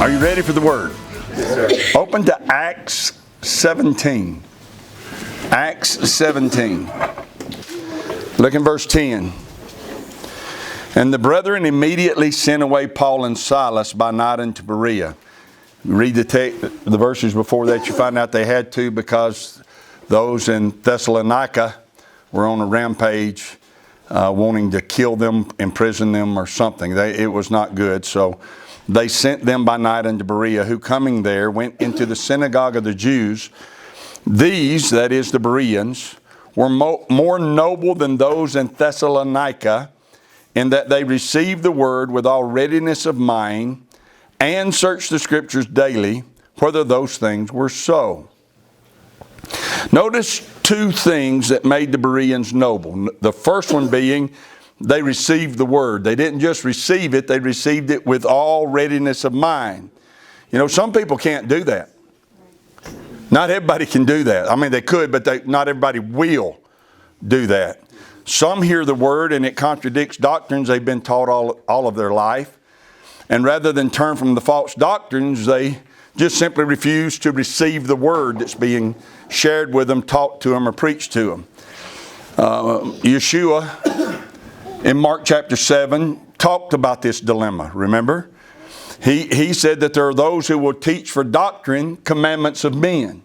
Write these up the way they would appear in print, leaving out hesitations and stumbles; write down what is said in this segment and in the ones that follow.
Are you ready for the word? Yes, sir. Open to Acts 17. Acts 17. Look in verse 10. And the brethren immediately sent away Paul and Silas by night into Berea. Read the verses before that, you find out they had to, because those in Thessalonica were on a rampage, wanting to kill them, imprison them, or something. It was not good. So they sent them by night into Berea, who coming there went into the synagogue of the Jews. These, that is the Bereans, were more noble than those in Thessalonica, in that they received the word with all readiness of mind, and searched the scriptures daily, whether those things were so. Notice two things that made the Bereans noble. The first one being, they received the word. They didn't just receive it, they received it with all readiness of mind. You know, some people can't do that. Not everybody can do that. I mean, they could, but not everybody will do that. Some hear the word and it contradicts doctrines they've been taught all of their life. And rather than turn from the false doctrines, they just simply refuse to receive the word that's being shared with them, taught to them, or preached to them. Yeshua, in Mark chapter 7, talked about this dilemma, remember? He said that there are those who will teach for doctrine commandments of men.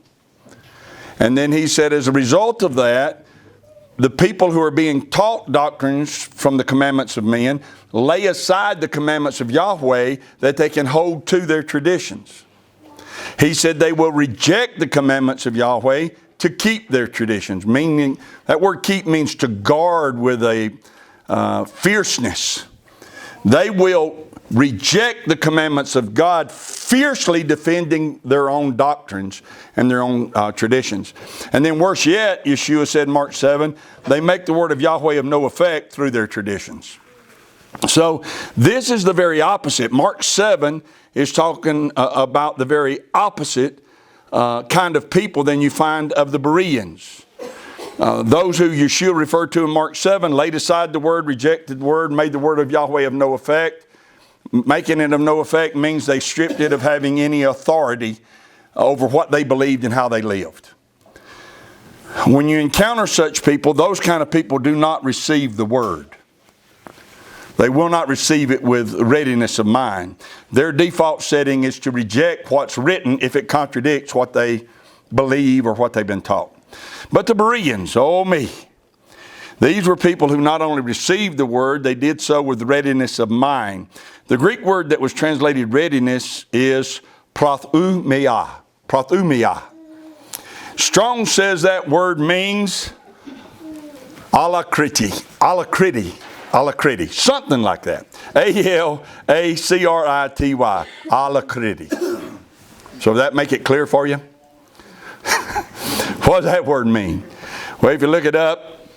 And then he said, as a result of that, the people who are being taught doctrines from the commandments of men lay aside the commandments of Yahweh that they can hold to their traditions. He said they will reject the commandments of Yahweh to keep their traditions. Meaning, that word keep means to guard with a fierceness. They will reject the commandments of God, fiercely defending their own doctrines and their own traditions. And then worse yet, Yeshua said in Mark 7, they make the word of Yahweh of no effect through their traditions. So this is the very opposite. Mark 7 is talking about the very opposite kind of people than you find of the Bereans. Those who Yeshua referred to in Mark 7 laid aside the word, rejected the word, made the word of Yahweh of no effect. Making it of no effect means they stripped it of having any authority over what they believed and how they lived. When you encounter such people, those kind of people do not receive the word. They will not receive it with readiness of mind. Their default setting is to reject what's written if it contradicts what they believe or what they've been taught. But the Bereans, oh me, these were people who not only received the word, they did so with readiness of mind. The Greek word that was translated readiness is prothumia. Prothumia. Strong says that word means alacrity. Alacrity. Alacrity. Something like that. A-L-A-C-R-I-T-Y. Alacrity. So does that make it clear for you? What does that word mean? Well, if you look it up,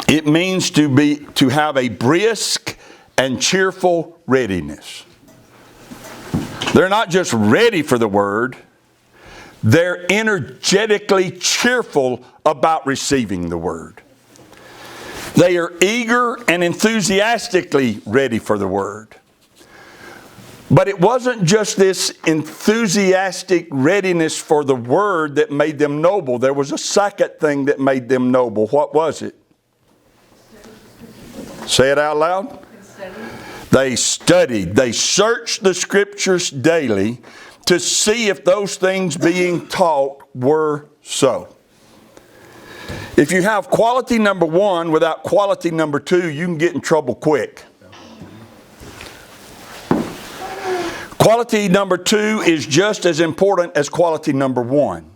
it means to have a brisk and cheerful readiness. They're not just ready for the word, they're energetically cheerful about receiving the word. They are eager and enthusiastically ready for the word. But it wasn't just this enthusiastic readiness for the word that made them noble. There was a second thing that made them noble. What was it? Say it out loud. They studied. They searched the scriptures daily to see if those things being taught were so. If you have quality number one without quality number two, you can get in trouble quick. Quality number two is just as important as quality number one.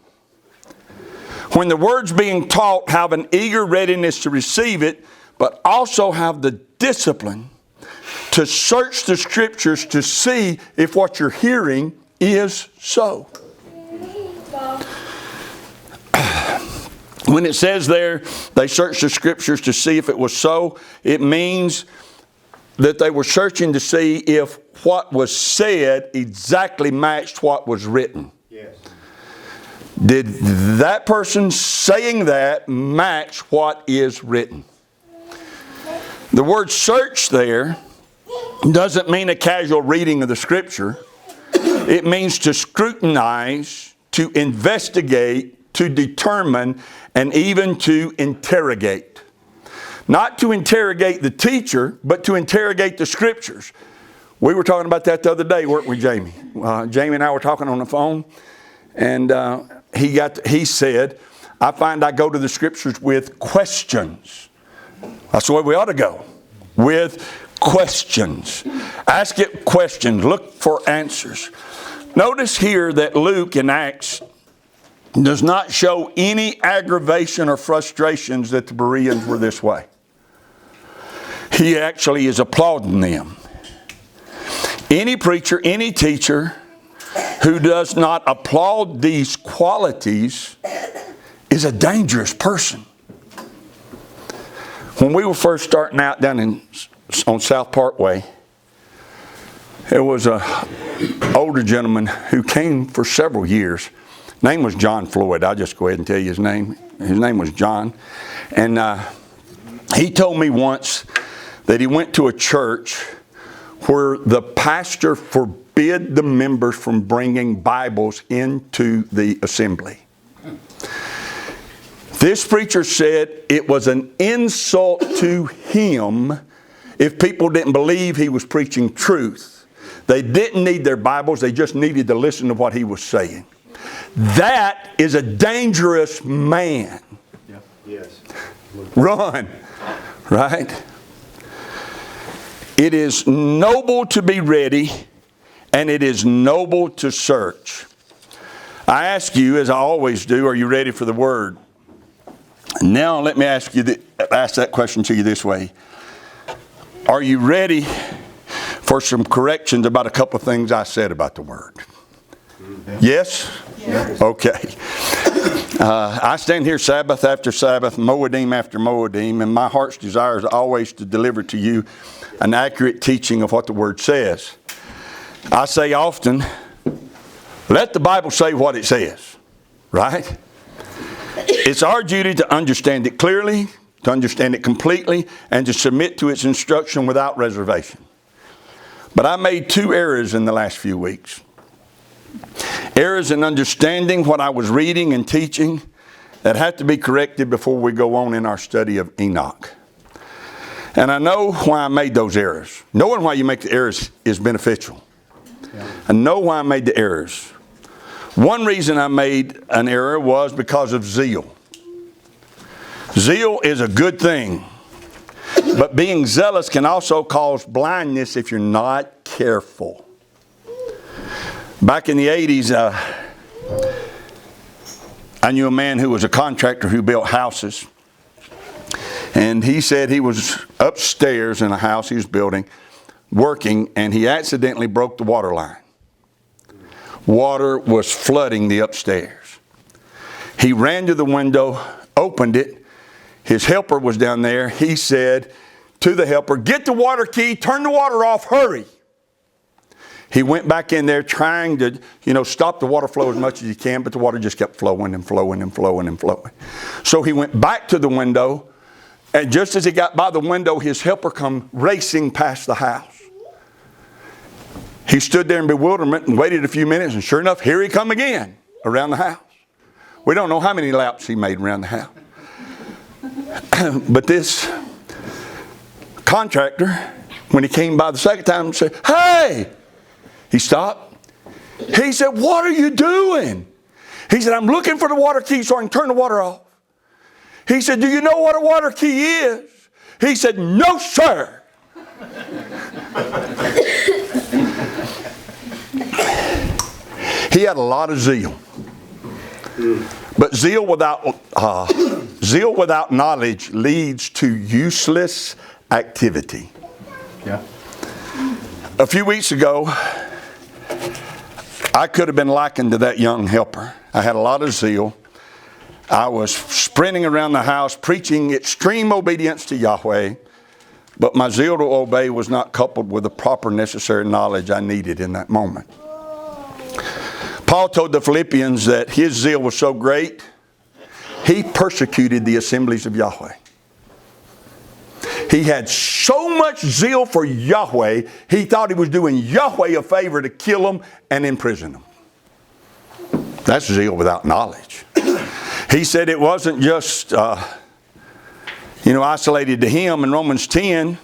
When the word's being taught, have an eager readiness to receive it, but also have the discipline to search the scriptures to see if what you're hearing is so. When it says there, they searched the scriptures to see if it was so, it means that they were searching to see if what was said exactly matched what was written. Yes. Did that person saying that match what is written? The word search there doesn't mean a casual reading of the scripture. It means to scrutinize, to investigate, to determine, and even to interrogate. Not to interrogate the teacher, but to interrogate the Scriptures. We were talking about that the other day, weren't we, Jamie? Jamie and I were talking on the phone, and he said, I find I go to the Scriptures with questions. That's the way we ought to go, with questions. Ask it questions. Look for answers. Notice here that Luke in Acts does not show any aggravation or frustrations that the Bereans were this way. He actually is applauding them. Any preacher, any teacher who does not applaud these qualities is a dangerous person. When we were first starting out down on South Parkway, there was an older gentleman who came for several years. Name was John Floyd. I'll just go ahead and tell you his name. His name was John. And he told me once that he went to a church where the pastor forbid the members from bringing Bibles into the assembly. This preacher said it was an insult to him if people didn't believe he was preaching truth. They didn't need their Bibles, they just needed to listen to what he was saying. That is a dangerous man. Yeah. Yes. Run. Right? It is noble to be ready, and it is noble to search. I ask you, as I always do, are you ready for the Word? Now let me ask that question to you this way. Are you ready for some corrections about a couple of things I said about the Word? Yes? Yes. Okay. I stand here Sabbath after Sabbath, Moedim after Moedim, and my heart's desire is always to deliver to you an accurate teaching of what the Word says. I say often, let the Bible say what it says, right? It's our duty to understand it clearly, to understand it completely, and to submit to its instruction without reservation. But I made 2 errors in the last few weeks. Errors in understanding what I was reading and teaching that had to be corrected before we go on in our study of Enoch. And I know why I made those errors. Knowing why you make the errors is beneficial. Yeah. I know why I made the errors. One reason I made an error was because of zeal. Zeal is a good thing. But being zealous can also cause blindness if you're not careful. Back in the 80s, I knew a man who was a contractor who built houses. And he said he was upstairs in a house he was building, working, and he accidentally broke the water line. Water was flooding the upstairs. He ran to the window, opened it. His helper was down there. He said to the helper, "Get the water key, turn the water off, hurry." He went back in there trying to, stop the water flow as much as he can, but the water just kept flowing and flowing and flowing and flowing. So he went back to the window, and just as he got by the window, his helper come racing past the house. He stood there in bewilderment and waited a few minutes, and sure enough, here he come again around the house. We don't know how many laps he made around the house. But this contractor, when he came by the second time, said, "Hey!" He stopped. He said, "What are you doing?" He said, "I'm looking for the water key so I can turn the water off." He said, "Do you know what a water key is?" He said, "No, sir." He had a lot of zeal. But zeal without knowledge leads to useless activity. Yeah. A few weeks ago, I could have been likened to that young helper. I had a lot of zeal. I was sprinting around the house preaching extreme obedience to Yahweh, but my zeal to obey was not coupled with the proper necessary knowledge I needed in that moment. Paul told the Philippians that his zeal was so great, he persecuted the assemblies of Yahweh. He had so much zeal for Yahweh, he thought he was doing Yahweh a favor to kill them and imprison them. That's zeal without knowledge. He said it wasn't just, isolated to him. In Romans 10,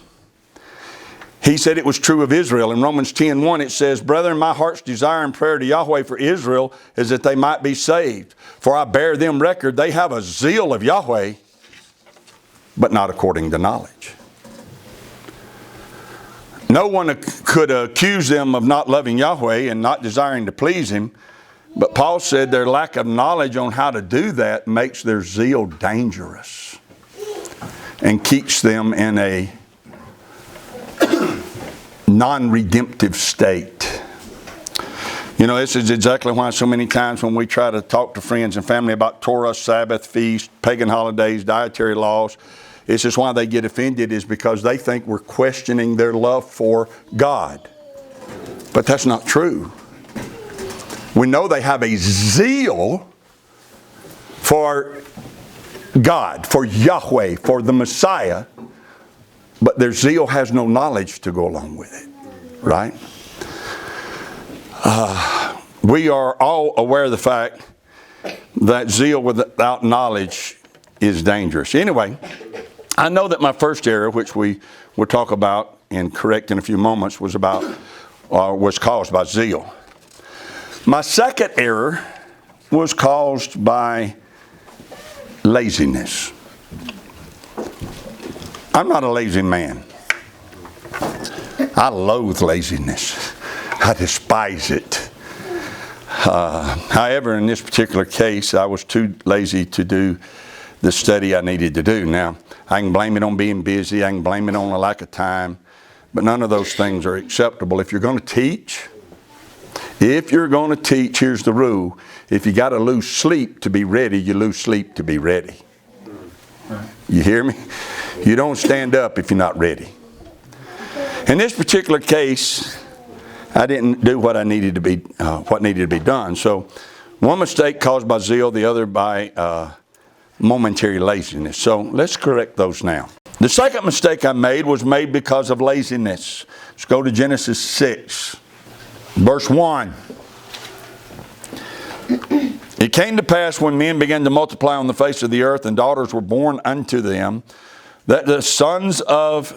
he said it was true of Israel. In Romans 10:1, it says, "Brethren, my heart's desire and prayer to Yahweh for Israel is that they might be saved. For I bear them record, they have a zeal of Yahweh, but not according to knowledge." No one could accuse them of not loving Yahweh and not desiring to please Him. But Paul said their lack of knowledge on how to do that makes their zeal dangerous and keeps them in a non-redemptive state. This is exactly why so many times when we try to talk to friends and family about Torah, Sabbath, feast, pagan holidays, dietary laws, it's just why they get offended, is because they think we're questioning their love for God. But that's not true. We know they have a zeal for God, for Yahweh, for the Messiah, but their zeal has no knowledge to go along with it, right? We are all aware of the fact that zeal without knowledge is dangerous. Anyway, I know that my first error, which we will talk about and correct in a few moments, was caused by zeal. My second error was caused by laziness. I'm not a lazy man. I loathe laziness. I despise it. However, in this particular case, I was too lazy to do the study I needed to do. Now, I can blame it on being busy. I can blame it on a lack of time. But none of those things are acceptable. If you're going to teach, here's the rule. If you got to lose sleep to be ready, you lose sleep to be ready. You hear me? You don't stand up if you're not ready. In this particular case, I didn't do what needed to be done. So, one mistake caused by zeal, the other by momentary laziness. So, let's correct those now. The second mistake I made was made because of laziness. Let's go to Genesis 6, verse 1. It came to pass when men began to multiply on the face of the earth and daughters were born unto them, that the sons of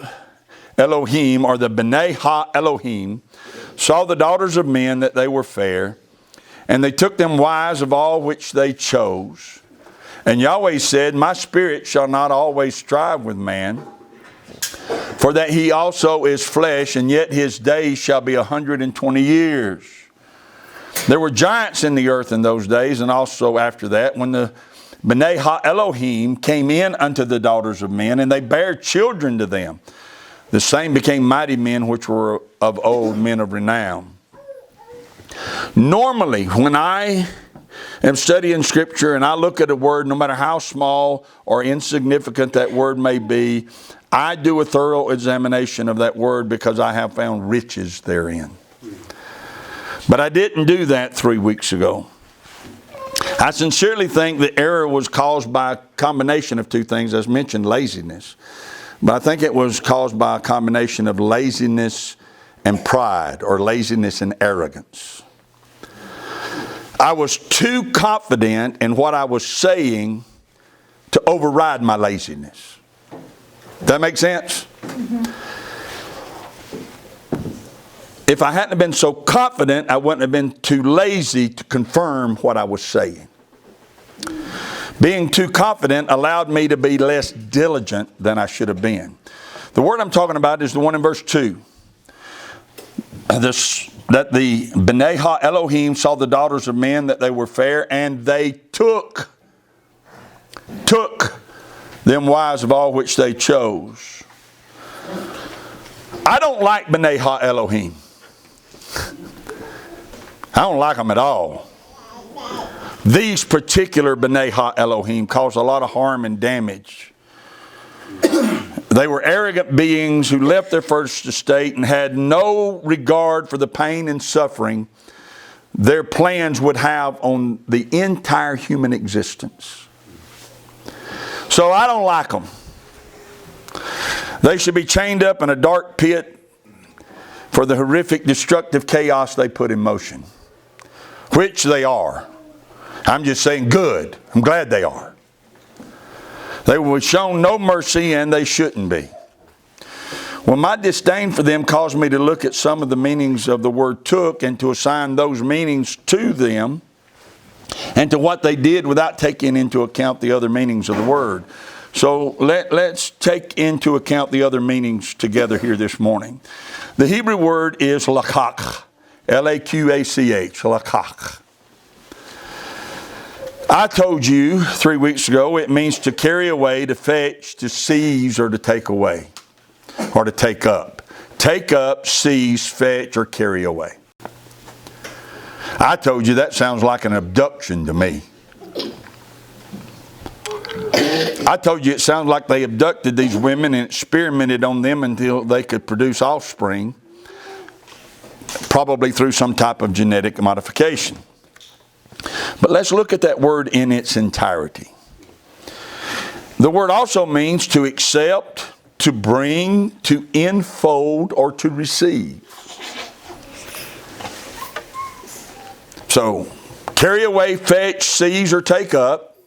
Elohim, or the Bnei Ha-Elohim, saw the daughters of men that they were fair, and they took them wives of all which they chose. And Yahweh said, My spirit shall not always strive with man, for that he also is flesh, and yet his days shall be 120 years. There were giants in the earth in those days, and also after that, when the Bnei Ha-Elohim came in unto the daughters of men, and they bare children to them. The same became mighty men which were of old, men of renown. Normally, when I am studying Scripture and I look at a word, no matter how small or insignificant that word may be, I do a thorough examination of that word because I have found riches therein. But I didn't do that 3 weeks ago. I sincerely think the error was caused by a combination of two things. As mentioned, laziness. But I think it was caused by a combination of laziness and pride, or laziness and arrogance. I was too confident in what I was saying to override my laziness. Does that make sense? Mm-hmm. If I hadn't been so confident, I wouldn't have been too lazy to confirm what I was saying. Being too confident allowed me to be less diligent than I should have been. The word I'm talking about is the one in verse 2. That the Bnei Ha-Elohim saw the daughters of men that they were fair, and they took them wives of all which they chose. I don't like Bnei Ha-Elohim. I don't like them at all. These particular Bnei Ha-Elohim caused a lot of harm and damage. They were arrogant beings who left their first estate and had no regard for the pain and suffering their plans would have on the entire human existence. So I don't like them. They should be chained up in a dark pit for the horrific destructive chaos they put in motion. Which they are. I'm just saying good. I'm glad they are. They were shown no mercy, and they shouldn't be. Well, my disdain for them caused me to look at some of the meanings of the word took and to assign those meanings to them and to what they did without taking into account the other meanings of the word. So let's take into account the other meanings together here this morning. The Hebrew word is lakach. L-A-Q-A-C-H. Lakach. I told you 3 weeks ago it means to carry away, to fetch, to seize, or to take away. Or to take up. Take up, seize, fetch, or carry away. I told you that sounds like an abduction to me. I told you it sounds like they abducted these women and experimented on them until they could produce offspring, probably through some type of genetic modification. But let's look at that word in its entirety. The word also means to accept, to bring, to enfold, or to receive. So, carry away, fetch, seize, or take up,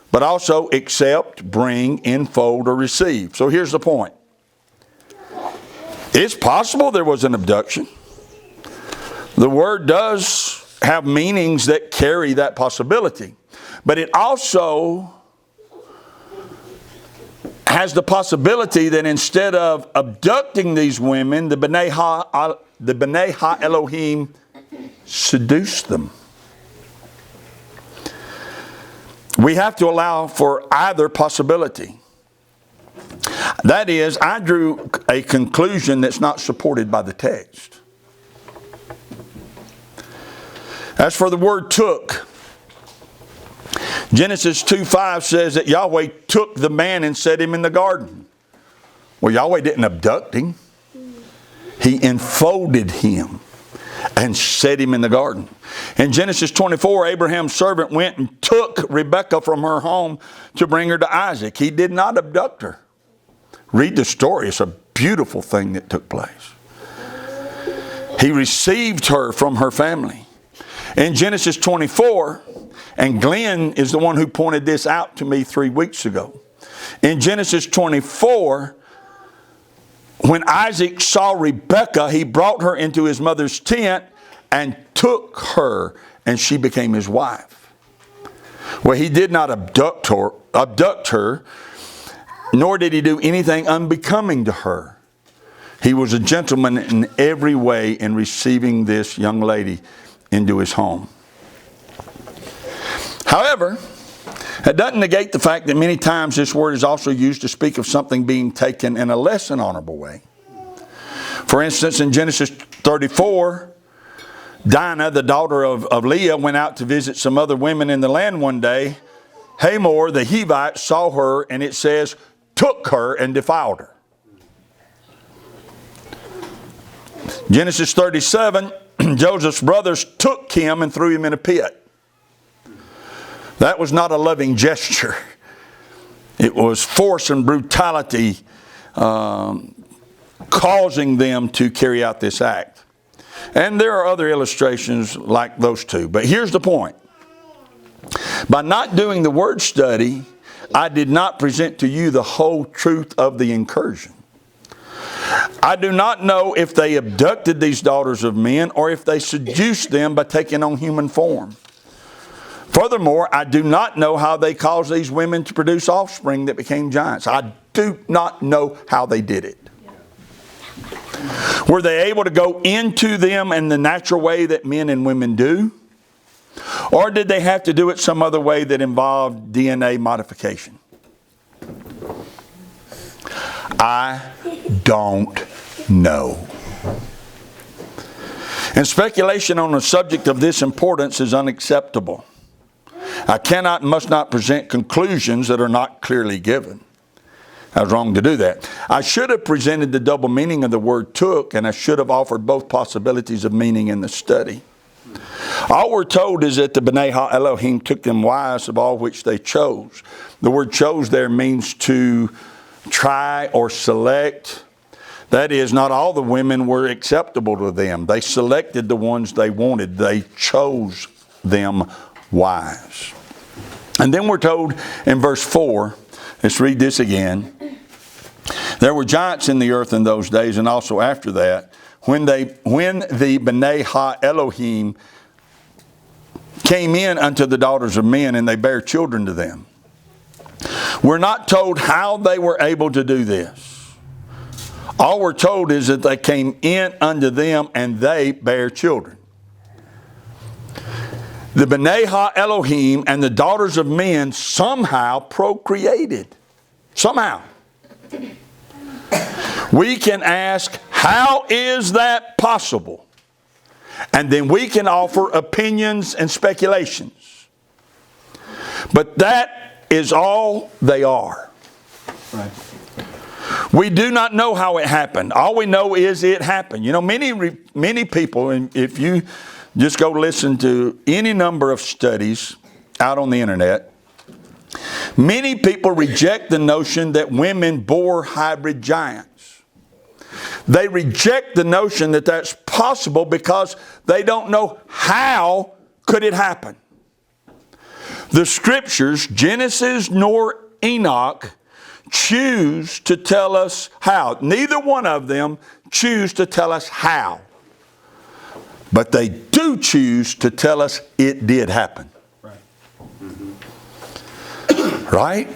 but also accept, bring, enfold, or receive. So here's the point. It's possible there was an abduction. The word does have meanings that carry that possibility. But it also has the possibility that instead of abducting these women, the B'nai Ha-Elohim seduced them. We have to allow for either possibility. That is, I drew a conclusion that's not supported by the text. As for the word took, Genesis 2:5 says that Yahweh took the man and set him in the garden. Well, Yahweh didn't abduct him. He enfolded him and set him in the garden. In Genesis 24, Abraham's servant went and took Rebekah from her home to bring her to Isaac. He did not abduct her. Read the story. It's a beautiful thing that took place. He received her from her family. In Genesis 24, and Glenn is the one who pointed this out to me 3 weeks ago. In Genesis 24, when Isaac saw Rebekah, he brought her into his mother's tent and took her, and she became his wife. Well, he did not abduct her, nor did he do anything unbecoming to her. He was a gentleman in every way in receiving this young lady into his home. However, it doesn't negate the fact that many times this word is also used to speak of something being taken in a less than honorable way. For instance, in Genesis 34, Dinah, the daughter of Leah, went out to visit some other women in the land one day. Hamor, the Hivite, saw her, and it says, took her and defiled her. Genesis 37, Joseph's brothers took him and threw him in a pit. That was not a loving gesture. It was force and brutality causing them to carry out this act. And there are other illustrations like those two. But here's the point. By not doing the word study, I did not present to you the whole truth of the incursion. I do not know if they abducted these daughters of men or if they seduced them by taking on human form. Furthermore, I do not know how they caused these women to produce offspring that became giants. I do not know how they did it. Were they able to go into them in the natural way that men and women do? Or did they have to do it some other way that involved DNA modification? I don't know. And speculation on a subject of this importance is unacceptable. I cannot and must not present conclusions that are not clearly given. I was wrong to do that. I should have presented the double meaning of the word took, and I should have offered both possibilities of meaning in the study. All we're told is that the B'nai Ha-Elohim took them wives of all which they chose. The word chose there means to try or select. That is, not all the women were acceptable to them. They selected the ones they wanted. They chose them wives. And then we're told in verse 4, let's read this again. There were giants in the earth in those days, and also after that, when the B'nai Ha-Elohim came in unto the daughters of men, and they bare children to them. We're not told how they were able to do this. All we're told is that they came in unto them, and they bare children. The B'nai Ha-Elohim and the daughters of men somehow procreated. Somehow. We can ask, how is that possible? And then we can offer opinions and speculations. But that is all they are. Right. We do not know how it happened. All we know is it happened. You know, many people, and if you just go listen to any number of studies out on the internet, many people reject the notion that women bore hybrid giants. They reject the notion that that's possible because they don't know how could it happen. The scriptures, Genesis nor Enoch, choose to tell us how. Neither one of them choose to tell us how. But they do choose to tell us it did happen. Right. Right?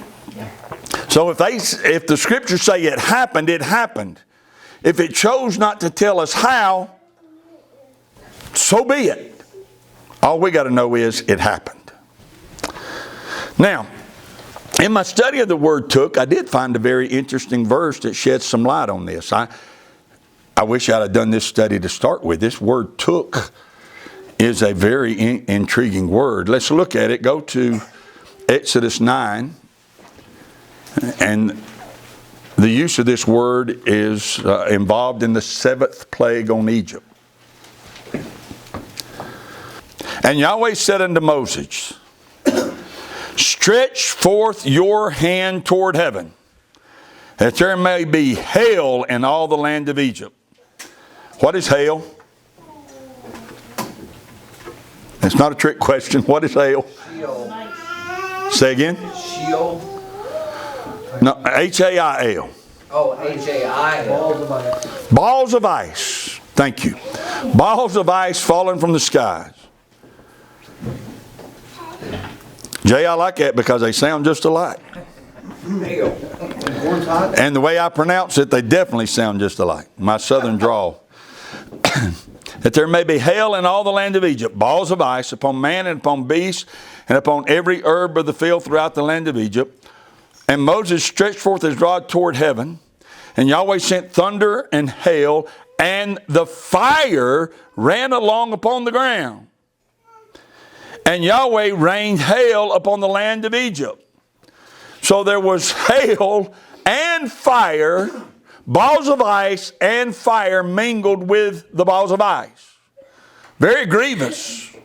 So if the scriptures say it happened, it happened. If it chose not to tell us how, so be it. All we got to know is it happened. Now, in my study of the word took, I did find a very interesting verse that sheds some light on this. I wish I'd have done this study to start with. This word took is a very intriguing word. Let's look at it. Go to Exodus 9. And the use of this word is involved in the 7th plague on Egypt. And Yahweh said unto Moses, stretch forth your hand toward heaven, that there may be hail in all the land of Egypt. What is hail? It's not a trick question. What is hail? Sheol. Say again? Sheol. No, H-A-I-L. Oh, H-A-I-L. Balls of ice. Balls of ice. Thank you. Balls of ice falling from the skies. Jay, I like that because they sound just alike. Hail. Corn's hot. And the way I pronounce it, they definitely sound just alike. My southern drawl. That there may be hail in all the land of Egypt, balls of ice upon man and upon beast, and upon every herb of the field throughout the land of Egypt. And Moses stretched forth his rod toward heaven, and Yahweh sent thunder and hail, and the fire ran along upon the ground. And Yahweh rained hail upon the land of Egypt. So there was hail and fire, balls of ice and fire mingled with the balls of ice. Very grievous.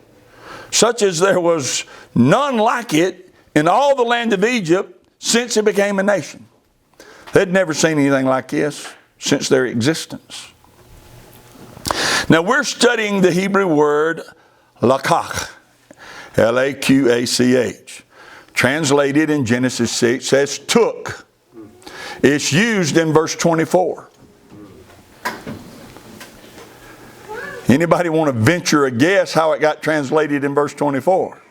Such as there was none like it in all the land of Egypt since it became a nation. They'd never seen anything like this since their existence. Now we're studying the Hebrew word lakach. L-A-Q-A-C-H. Translated in Genesis 6 says took. It's used in verse 24. Anybody want to venture a guess how it got translated in verse 24?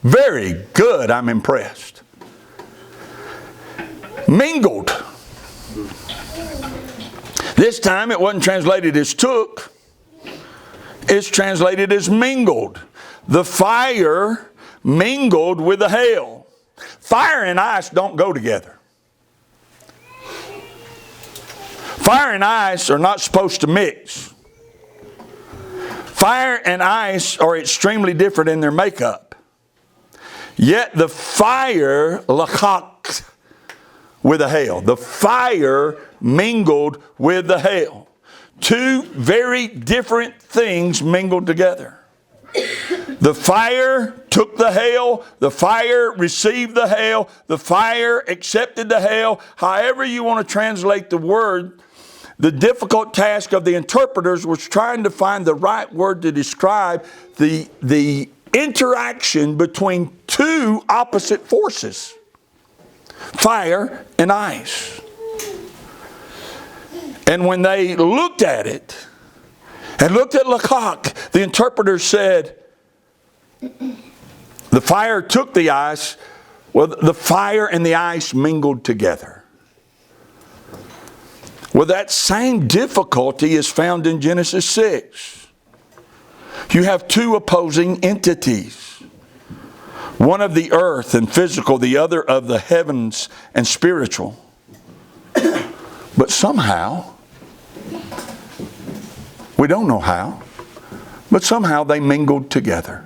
Very good. I'm impressed. Mingled. This time it wasn't translated as took. It's translated as mingled. The fire mingled with the hail. Fire and ice don't go together. Fire and ice are not supposed to mix. Fire and ice are extremely different in their makeup. Yet the fire lakach with the hail. The fire mingled with the hail. Two very different things mingled together. The fire took the hail. The fire received the hail. The fire accepted the hail. However you want to translate the word, the difficult task of the interpreters was trying to find the right word to describe the interaction between two opposite forces, fire and ice. And when they looked at it and looked at Lakak, the interpreter said, the fire took the ice. Well, the fire and the ice mingled together. Well, that same difficulty is found in Genesis 6. You have two opposing entities. One of the earth and physical, the other of the heavens and spiritual. But somehow, we don't know how, but somehow they mingled together.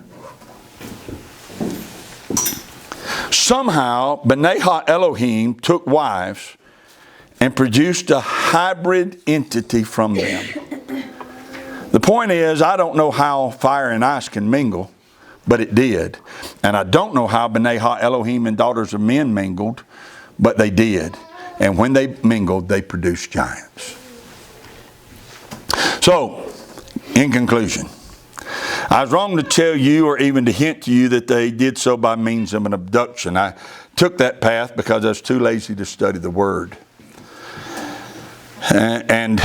Somehow, B'nai Ha-Elohim took wives and produced a hybrid entity from them. The point is, I don't know how fire and ice can mingle, but it did. And I don't know how B'nai Ha-Elohim and daughters of men mingled, but they did. And when they mingled, they produced giants. So, in conclusion, I was wrong to tell you or even to hint to you that they did so by means of an abduction. I took that path because I was too lazy to study the Word. And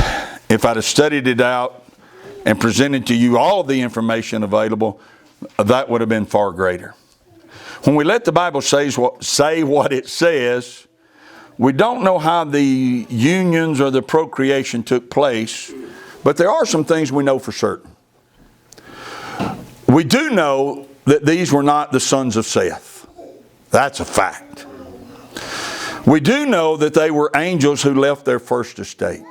if I'd have studied it out and presented to you all of the information available, that would have been far greater. When we let the Bible say what it says, we don't know how the unions or the procreation took place, but there are some things we know for certain. We do know that these were not the sons of Seth. That's a fact. We do know that they were angels who left their first estate.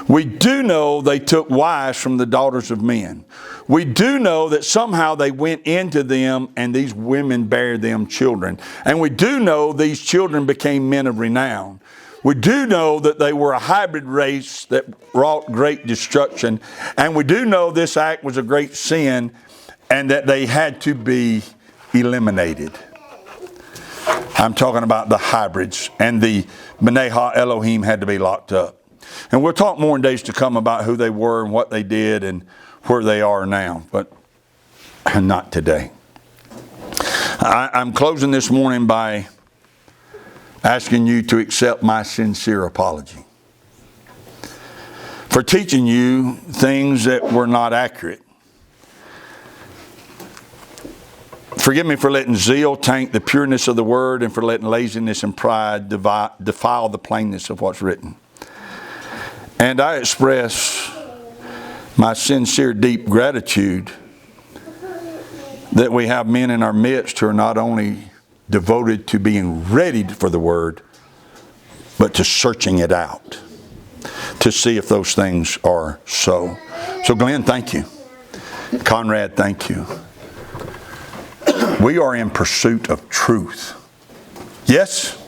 We do know they took wives from the daughters of men. We do know that somehow they went into them and these women bare them children. And we do know these children became men of renown. We do know that they were a hybrid race that wrought great destruction. And we do know this act was a great sin and that they had to be eliminated. I'm talking about the hybrids, and the B'nai Ha-Elohim had to be locked up. And we'll talk more in days to come about who they were and what they did and where they are now, but not today. I'm closing this morning by asking you to accept my sincere apology for teaching you things that were not accurate. Forgive me for letting zeal taint the pureness of the Word and for letting laziness and pride defile the plainness of what's written. And I express my sincere, deep gratitude that we have men in our midst who are not only devoted to being ready for the Word, but to searching it out to see if those things are so. So Glenn, thank you. Conrad, thank you. We are in pursuit of truth. Yes?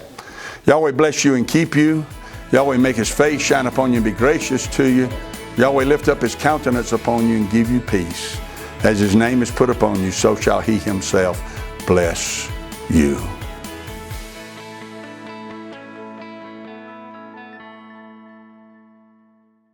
Yahweh bless you and keep you. Yahweh make His face shine upon you and be gracious to you. Yahweh lift up His countenance upon you and give you peace. As His name is put upon you, so shall He Himself bless you.